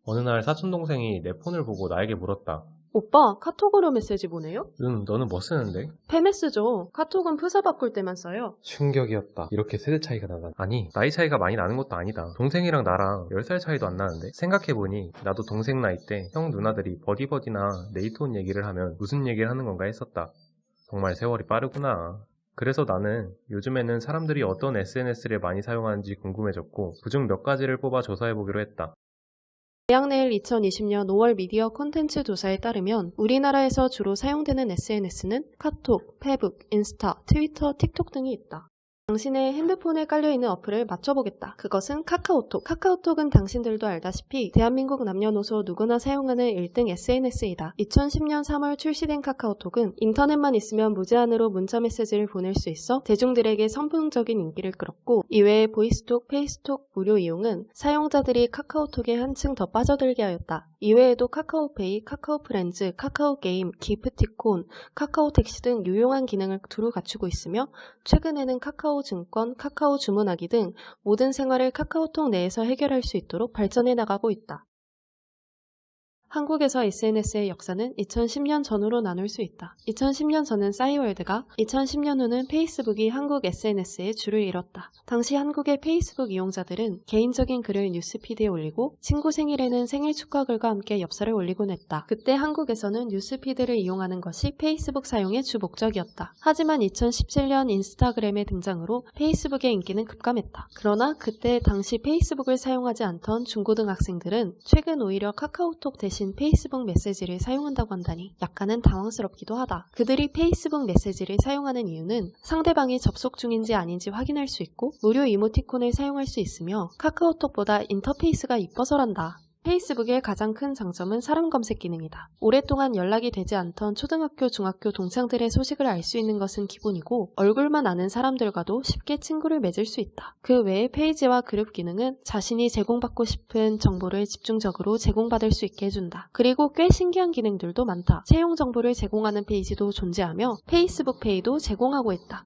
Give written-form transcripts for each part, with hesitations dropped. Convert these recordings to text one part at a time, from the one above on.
어느 날 사촌동생이 내 폰을 보고 나에게 물었다. 오빠, 카톡으로 메시지 보내요? 응, 너는 뭐 쓰는데? 페메스죠. 카톡은 프사 바꿀 때만 써요. 충격이었다. 이렇게 세대 차이가 나다니. 아니, 나이 차이가 많이 나는 것도 아니다. 동생이랑 나랑 10살 차이도 안 나는데? 생각해보니 나도 동생 나이 때 형 누나들이 버디버디나 네이트온 얘기를 하면 무슨 얘기를 하는 건가 했었다. 정말 세월이 빠르구나. 그래서 나는 요즘에는 사람들이 어떤 SNS를 많이 사용하는지 궁금해졌고 그중 몇 가지를 뽑아 조사해보기로 했다. 대학내일 2020년 5월 미디어 콘텐츠 조사에 따르면 우리나라에서 주로 사용되는 SNS는 카톡, 페북, 인스타, 트위터, 틱톡 등이 있다. 당신의 핸드폰에 깔려있는 어플을 맞춰보겠다. 그것은 카카오톡. 카카오톡은 당신들도 알다시피 대한민국 남녀노소 누구나 사용하는 1등 SNS이다. 2010년 3월 출시된 카카오톡은 인터넷만 있으면 무제한으로 문자 메시지를 보낼 수 있어 대중들에게 선풍적인 인기를 끌었고, 이외에 보이스톡, 페이스톡 무료 이용은 사용자들이 카카오톡에 한층 더 빠져들게 하였다. 이외에도 카카오페이, 카카오프렌즈, 카카오게임, 기프티콘, 카카오택시 등 유용한 기능을 두루 갖추고 있으며, 최근에는 카카오증권, 카카오 주문하기 등 모든 생활을 카카오톡 내에서 해결할 수 있도록 발전해 나가고 있다. 한국에서 SNS의 역사는 2010년 전후로 나눌 수 있다. 2010년 전은 싸이월드가, 2010년 후는 페이스북이 한국 SNS의 줄을 이뤘다. 당시 한국의 페이스북 이용자들은 개인적인 글을 뉴스피드에 올리고 친구 생일에는 생일 축하글과 함께 엽서를 올리곤 했다. 그때 한국에서는 뉴스피드를 이용하는 것이 페이스북 사용의 주 목적이었다. 하지만 2017년 인스타그램의 등장으로 페이스북의 인기는 급감했다. 그러나 그때 당시 페이스북을 사용하지 않던 중고등학생들은 최근 오히려 카카오톡 대신 페이스북 메시지를 사용한다고 한다니 약간은 당황스럽기도 하다. 그들이 페이스북 메시지를 사용하는 이유는 상대방이 접속 중인지 아닌지 확인할 수 있고 무료 이모티콘을 사용할 수 있으며 카카오톡보다 인터페이스가 이뻐서란다. 페이스북의 가장 큰 장점은 사람 검색 기능이다. 오랫동안 연락이 되지 않던 초등학교, 중학교 동창들의 소식을 알 수 있는 것은 기본이고, 얼굴만 아는 사람들과도 쉽게 친구를 맺을 수 있다. 그 외에 페이지와 그룹 기능은 자신이 제공받고 싶은 정보를 집중적으로 제공받을 수 있게 해준다. 그리고 꽤 신기한 기능들도 많다. 채용 정보를 제공하는 페이지도 존재하며 페이스북 페이도 제공하고 있다.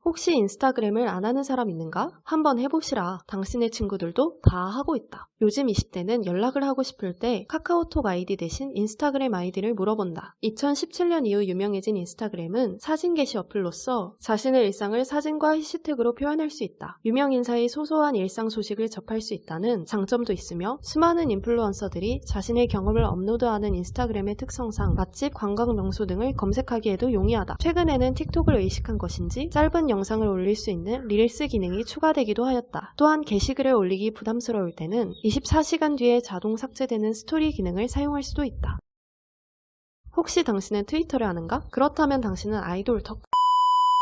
혹시 인스타그램을 안 하는 사람 있는가? 한번 해보시라. 당신의 친구들도 다 하고 있다. 요즘 20대는 연락을 하고 싶을 때 카카오톡 아이디 대신 인스타그램 아이디를 물어본다. 2017년 이후 유명해진 인스타그램은 사진 게시 어플로서 자신의 일상을 사진과 해시태그로 표현할 수 있다. 유명 인사의 소소한 일상 소식을 접할 수 있다는 장점도 있으며, 수많은 인플루언서들이 자신의 경험을 업로드하는 인스타그램의 특성상 맛집, 관광 명소 등을 검색하기에도 용이하다. 최근에는 틱톡을 의식한 것인지 짧은 영상을 올릴 수 있는 릴스 기능이 추가되기도 하였다. 또한 게시글을 올리기 부담스러울 때는 24시간 뒤에 자동 삭제되는 스토리 기능을 사용할 수도 있다. 혹시 당신은 트위터를 하는가? 그렇다면 당신은 아이돌 덕후.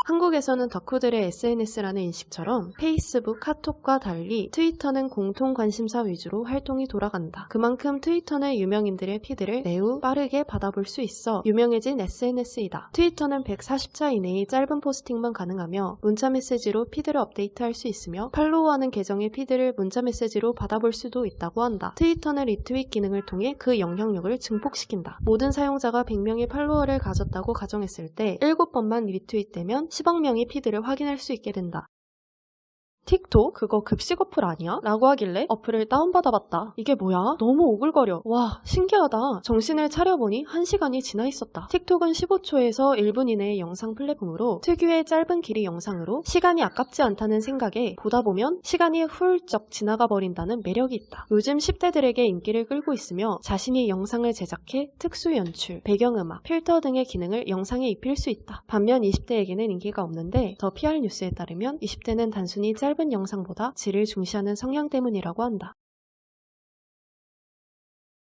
한국에서는 덕후들의 SNS라는 인식처럼 페이스북, 카톡과 달리 트위터는 공통 관심사 위주로 활동이 돌아간다. 그만큼 트위터는 유명인들의 피드를 매우 빠르게 받아볼 수 있어 유명해진 SNS이다. 트위터는 140자 이내의 짧은 포스팅만 가능하며 문자 메시지로 피드를 업데이트할 수 있으며, 팔로우하는 계정의 피드를 문자 메시지로 받아볼 수도 있다고 한다. 트위터는 리트윗 기능을 통해 그 영향력을 증폭시킨다. 모든 사용자가 100명의 팔로워를 가졌다고 가정했을 때 7번만 리트윗되면 10억 명이 피드를 확인할 수 있게 된다. 틱톡? 그거 급식 어플 아니야? 라고 하길래 어플을 다운받아봤다. 이게 뭐야? 너무 오글거려. 와, 신기하다. 정신을 차려보니 1시간이 지나 있었다. 틱톡은 15초에서 1분 이내의 영상 플랫폼으로 특유의 짧은 길이 영상으로 시간이 아깝지 않다는 생각에 보다 보면 시간이 훌쩍 지나가 버린다는 매력이 있다. 요즘 10대들에게 인기를 끌고 있으며 자신이 영상을 제작해 특수 연출, 배경음악, 필터 등의 기능을 영상에 입힐 수 있다. 반면 20대에게는 인기가 없는데, 더 PR 뉴스에 따르면 20대는 단순히 짧은 영상보다 질을 중시하는 성향 때문이라고 한다.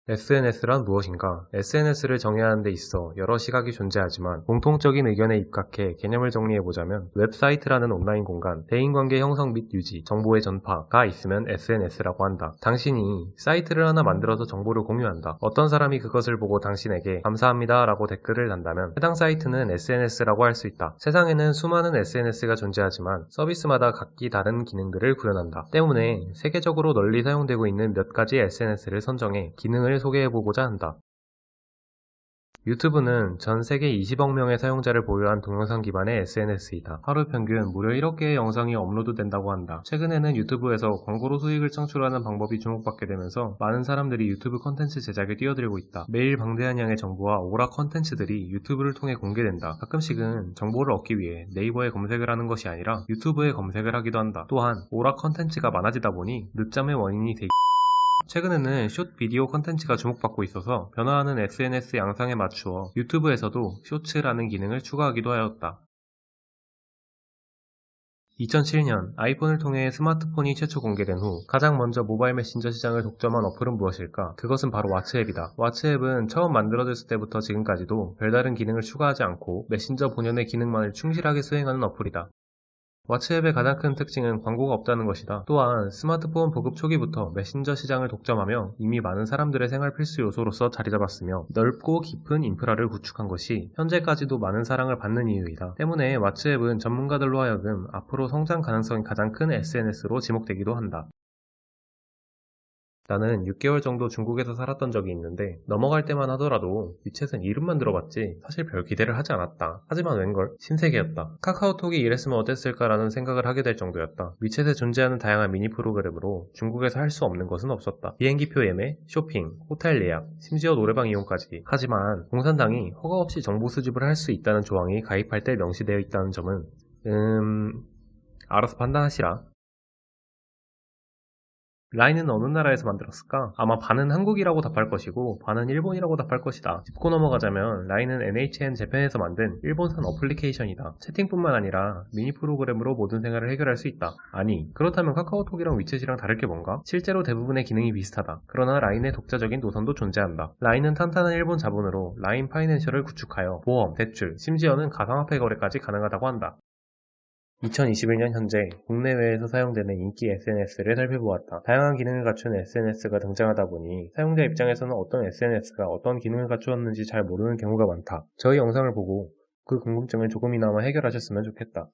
SNS란 무엇인가? SNS를 정의하는 데 있어 여러 시각이 존재하지만 공통적인 의견에 입각해 개념을 정리해보자면, 웹사이트라는 온라인 공간, 대인관계 형성 및 유지, 정보의 전파가 있으면 SNS라고 한다. 당신이 사이트를 하나 만들어서 정보를 공유한다. 어떤 사람이 그것을 보고 당신에게 감사합니다 라고 댓글을 단다면 해당 사이트는 SNS라고 할 수 있다. 세상에는 수많은 SNS가 존재하지만 서비스마다 각기 다른 기능들을 구현한다. 때문에 세계적으로 널리 사용되고 있는 몇 가지 SNS를 선정해 기능을 소개해보고자 한다. 유튜브는 전 세계 20억 명의 사용자를 보유한 동영상 기반의 SNS이다. 하루 평균 무려 1억 개의 영상이 업로드된다고 한다. 최근에는 유튜브에서 광고로 수익을 창출하는 방법이 주목받게 되면서 많은 사람들이 유튜브 컨텐츠 제작에 뛰어들고 있다. 매일 방대한 양의 정보와 오락 컨텐츠들이 유튜브를 통해 공개된다. 가끔씩은 정보를 얻기 위해 네이버에 검색을 하는 것이 아니라 유튜브에 검색을 하기도 한다. 또한 오락 컨텐츠가 많아지다 보니 늦잠의 원인이 되기 최근에는 숏 비디오 컨텐츠가 주목받고 있어서 변화하는 SNS 양상에 맞추어 유튜브에서도 쇼츠라는 기능을 추가하기도 하였다. 2007년 아이폰을 통해 스마트폰이 최초 공개된 후 가장 먼저 모바일 메신저 시장을 독점한 어플은 무엇일까? 그것은 바로 왓츠앱이다. 왓츠앱은 처음 만들어졌을 때부터 지금까지도 별다른 기능을 추가하지 않고 메신저 본연의 기능만을 충실하게 수행하는 어플이다. 왓츠앱의 가장 큰 특징은 광고가 없다는 것이다. 또한 스마트폰 보급 초기부터 메신저 시장을 독점하며 이미 많은 사람들의 생활 필수 요소로서 자리잡았으며 넓고 깊은 인프라를 구축한 것이 현재까지도 많은 사랑을 받는 이유이다. 때문에 왓츠앱은 전문가들로 하여금 앞으로 성장 가능성이 가장 큰 SNS로 지목되기도 한다. 나는 6개월 정도 중국에서 살았던 적이 있는데 넘어갈 때만 하더라도 위챗은 이름만 들어봤지 사실 별 기대를 하지 않았다. 하지만 웬걸 신세계였다. 카카오톡이 이랬으면 어땠을까라는 생각을 하게 될 정도였다. 위챗에 존재하는 다양한 미니 프로그램으로 중국에서 할 수 없는 것은 없었다. 비행기표 예매, 쇼핑, 호텔 예약, 심지어 노래방 이용까지. 하지만 공산당이 허가 없이 정보 수집을 할 수 있다는 조항이 가입할 때 명시되어 있다는 점은 알아서 판단하시라. 라인은 어느 나라에서 만들었을까? 아마 반은 한국이라고 답할 것이고 반은 일본이라고 답할 것이다. 짚고 넘어가자면 라인은 NHN 재팬에서 만든 일본산 어플리케이션이다. 채팅뿐만 아니라 미니 프로그램으로 모든 생활을 해결할 수 있다. 아니, 그렇다면 카카오톡이랑 위챗이랑 다를 게 뭔가? 실제로 대부분의 기능이 비슷하다. 그러나 라인의 독자적인 노선도 존재한다. 라인은 탄탄한 일본 자본으로 라인 파이낸셜을 구축하여 보험, 대출, 심지어는 가상화폐 거래까지 가능하다고 한다. 2021년 현재 국내외에서 사용되는 인기 SNS를 살펴보았다. 다양한 기능을 갖춘 SNS가 등장하다 보니 사용자 입장에서는 어떤 SNS가 어떤 기능을 갖추었는지 잘 모르는 경우가 많다. 저희 영상을 보고 그 궁금증을 조금이나마 해결하셨으면 좋겠다.